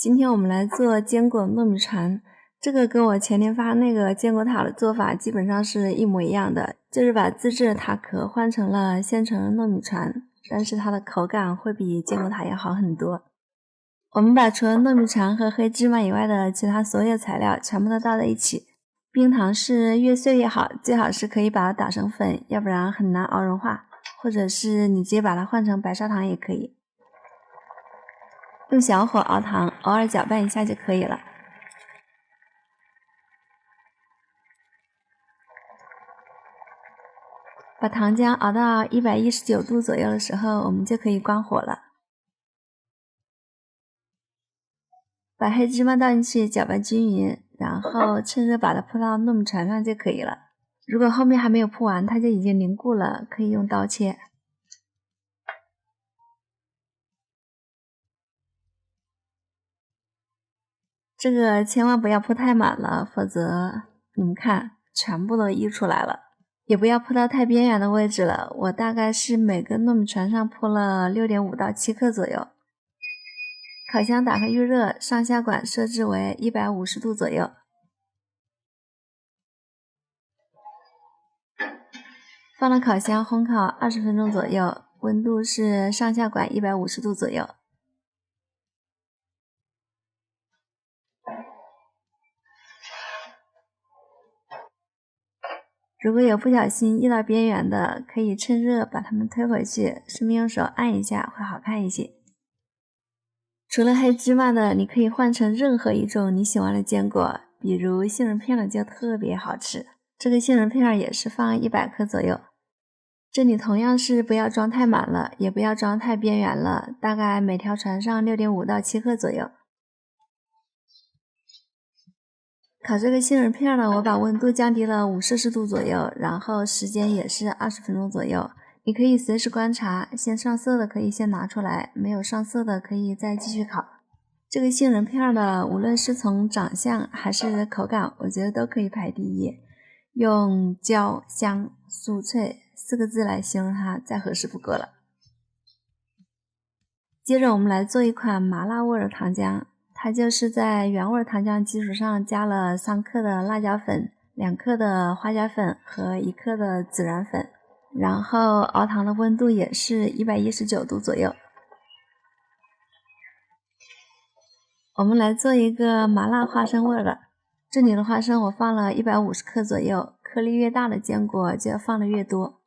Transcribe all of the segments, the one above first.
今天我们来做坚果糯米船，这个跟我前天发那个坚果塔的做法基本上是一模一样的，就是把自制的塔壳换成了现成糯米船，但是它的口感会比坚果塔要好很多。我们把除了糯米船和黑芝麻以外的其他所有材料全部都倒在一起，冰糖是越碎越好，最好是可以把它打成粉，要不然很难熬融化，或者是你直接把它换成白砂糖也可以。用小火熬糖，偶尔搅拌一下就可以了。把糖浆熬到119度左右的时候，我们就可以关火了。把黑芝麻倒进去，搅拌均匀，然后趁热把它铺到糯米船上就可以了。如果后面还没有铺完，它就已经凝固了，可以用刀切。这个千万不要铺太满了，否则你们看全部都溢出来了。也不要铺到太边缘的位置了，我大概是每个糯米船上铺了6.5到7克左右。烤箱打开预热，上下管设置为150度左右。放到烤箱烘烤20分钟左右，温度是上下管150度左右。如果有不小心溢到边缘的，可以趁热把它们推回去，顺便用手按一下，会好看一些。除了黑芝麻的，你可以换成任何一种你喜欢的坚果，比如杏仁片的就特别好吃。这个杏仁片也是放100克左右。这里同样是不要装太满了，也不要装太边缘了，大概每条船上6.5到7克左右。烤这个杏仁片呢，我把温度降低了5摄氏度左右，然后时间也是20分钟左右。你可以随时观察，先上色的可以先拿出来，没有上色的可以再继续烤。这个杏仁片呢，无论是从长相还是口感，我觉得都可以排第一。用焦、香、酥脆4个字来形容它，再合适不过了。接着我们来做一款麻辣味的糖浆，它就是在原味糖浆基础上加了3克的辣椒粉、2克的花椒粉和1克的孜然粉，然后熬糖的温度也是119度左右。我们来做一个麻辣花生味的，这里的花生我放了150克左右，颗粒越大的坚果就要放的越多。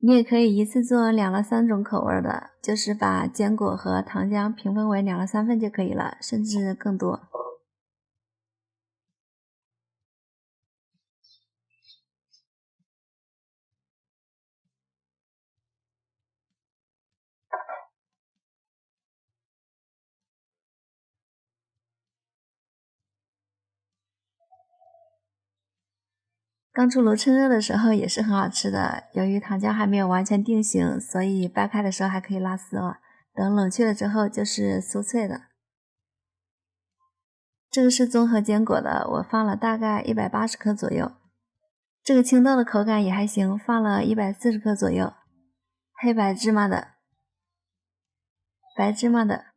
你也可以一次做2到3种口味的，就是把坚果和糖浆平分为2到3份就可以了，甚至更多。刚出炉趁热的时候也是很好吃的，由于糖浆还没有完全定型，所以掰开的时候还可以拉丝哦。等冷却了之后就是酥脆的。这个是综合坚果的，我放了大概180克左右。这个青豆的口感也还行，放了140克左右。黑白芝麻的、白芝麻的、